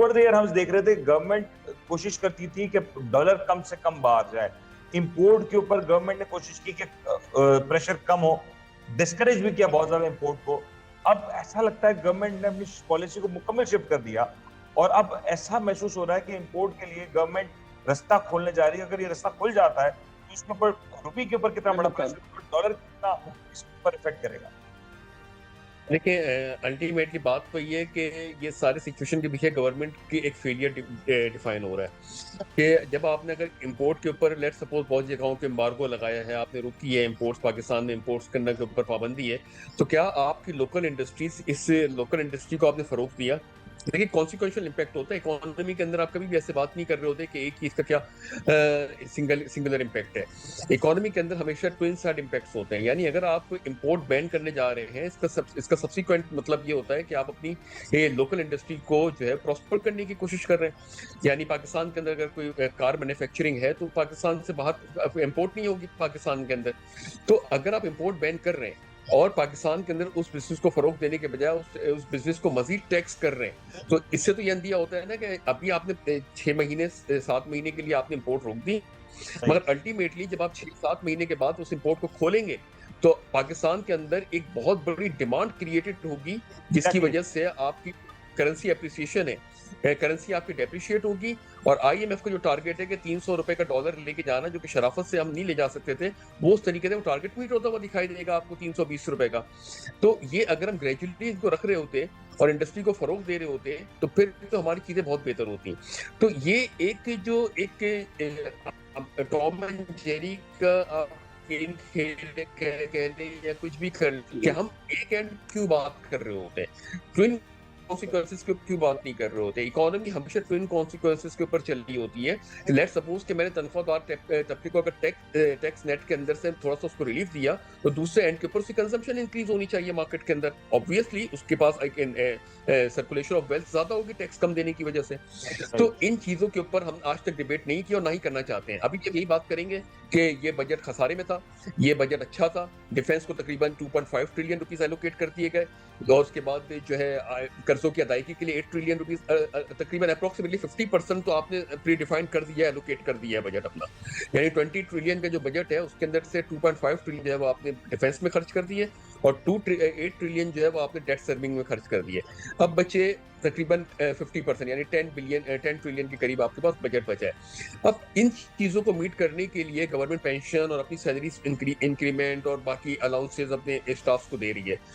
Over the year ہم دیکھ رہے تھے گورنمنٹ کوشش کرتی تھی کہ ڈالر کم سے کم باہر جائے, امپورٹ کے اوپر گورنمنٹ نے کوشش کی کہ پریشر کم ہو, ڈسکریج بھی کیا بہت زیادہ امپورٹ کو. اب ایسا لگتا ہے گورنمنٹ نے اپنی پالیسی کو مکمل شفٹ کر دیا, اور اب ایسا محسوس ہو رہا ہے کہ امپورٹ کے لیے گورنمنٹ رستہ کھولنے جا رہی ہے. اگر یہ رستہ کھل جاتا ہے تو اس کے اوپر روپی کے اوپر کتنا بڑا پریشر, ڈالر کتنا اس پر افیکٹ کرے گا. دیکھیں الٹیمیٹلی بات تو یہ ہے کہ یہ سارے سچویشن کے پیچھے گورنمنٹ کی ایک فیلئر ڈیفائن ہو رہا ہے کہ جب آپ نے اگر امپورٹ کے اوپر لیٹ سپوز بہت جگہوں کے امبارگو لگایا ہے, آپ نے روکی ہے امپورٹس, پاکستان میں امپورٹس کرنے کے اوپر پابندی ہے, تو کیا آپ کی لوکل انڈسٹریز, اس لوکل انڈسٹری کو آپ نے فروغ دیا؟ دیکھیے کانسیکوینشل امپیکٹ ہوتا ہے اکانومی کے اندر. آپ کبھی بھی ایسے بات نہیں کر رہے ہوتے کہ ایک چیز کا کیا سنگولر امپیکٹ ہے. اکانومی کے اندر ہمیشہ ٹوئن سائڈ امپیکٹس ہوتے ہیں. یعنی اگر آپ امپورٹ بین کرنے جا رہے ہیں, اس کا سبسیکوینٹ مطلب یہ ہوتا ہے کہ آپ اپنی لوکل انڈسٹری کو جو ہے پراسپر کرنے کی کوشش کر رہے ہیں. یعنی پاکستان کے اندر اگر کوئی کار مینوفیکچرنگ ہے تو پاکستان سے باہر امپورٹ نہیں ہوگی پاکستان کے اندر. تو اگر آپ امپورٹ بین کر رہے ہیں اور پاکستان کے اندر اس بزنس کو فروغ دینے کے بجائے اس بزنس کو مزید ٹیکس کر رہے ہیں, تو اس سے تو یہ اندیہ ہوتا ہے نا کہ ابھی آپ نے 6 مہینے 7 مہینے کے لیے آپ نے امپورٹ روک دی, مگر الٹیمیٹلی جب آپ 6-7 مہینے کے بعد اس امپورٹ کو کھولیں گے تو پاکستان کے اندر ایک بہت بڑی ڈیمانڈ کریٹڈ ہوگی, جس کی وجہ سے آپ کی کرنسی اپریسیشن ہے, کرنسی آپ کی ڈیپریشیٹ ہوگی. اور آئی ایم ایف کا جو ٹارگیٹ ہے کہ 300 روپے کا ڈالر لے کے جانا, جو کہ شرافت سے ہم نہیں لے جا سکتے تھے, وہ اس طریقے سے وہ ٹارگیٹ میٹ ہوتا ہوا دکھائی دے گا آپ کو 320 روپے کا. تو یہ اگر ہم گریجولی اس کو رکھ رہے ہوتے اور انڈسٹری کو فروغ دے رہے ہوتے تو پھر تو ہماری چیزیں بہت بہتر ہوتی. تو یہ ایک جو ایک ٹام اینڈ جیری کا گیم کہنے یا کچھ بھی کر کہ ہم ایک اینڈ کیوں بات کر رہے ہوتے ہیں, ٹوئن کانسیکوینسز کے کیوں بات نہیں کر رہے ہوتے. اکانومی ہمیشہ ٹوئن کانسیکوینسز کے اوپر چل رہی ہوتی ہے. لیٹ سپوز کہ میں نے تنخواہ دار طبقے کو اگر ٹیکس نیٹ کے اندر سے تھوڑا سا اس کو ریلیف دیا, تو دوسرے اینڈ کے اوپر سے کنزمپشن انکریز ہونی چاہیے مارکیٹ کے اندر. آبویسلی اس کے پاس سرکولیشن آف ویلتھ زیادہ ہوگی ٹیکس کم دینے کی وجہ سے. تو ان چیزوں کے اوپر ہم آج تک ڈیبیٹ نہیں کی اور نہ ہی کرنا چاہتے ہیں. ابھی جب یہی بات کریں گے کہ یہ بجٹ خسارے میں تھا, یہ بجٹ اچھا تھا, ڈیفینس کو تقریباً 2.5 ٹریلین روپیز ایلوکیٹ کر دیے گئے, اور اس کے بعد جو ہے قرضوں کی ادائیگی کے لیے 8 ٹریلین روپیز, تقریباً اپروکسیمیٹلی 50% تو آپ نے پری ڈیفائن کر دیا ہے, ایلوکیٹ کر دیا ہے بجٹ اپنا. یعنی 20 ٹریلین کا جو بجٹ ہے اس کے اندر سے 2.5 ٹریلین جو ہے وہ آپ نے ڈیفینس میں خرچ کر دیے, اور 8 ٹریلین جو ہے وہ آپ نے ڈیٹ سرونگ میں خرچ کر دیے. اب بچے تقریباً 50%, یعنی 10 ٹریلین کے قریب آپ کے پاس بجٹ بچا ہے. اب ان چیزوں کو میٹ کرنے کے لیے گورنمنٹ پینشن اور اپنی سیلریز انکریمنٹ اور باقی الاؤنسز اپنے اسٹاف کو دے رہی ہے.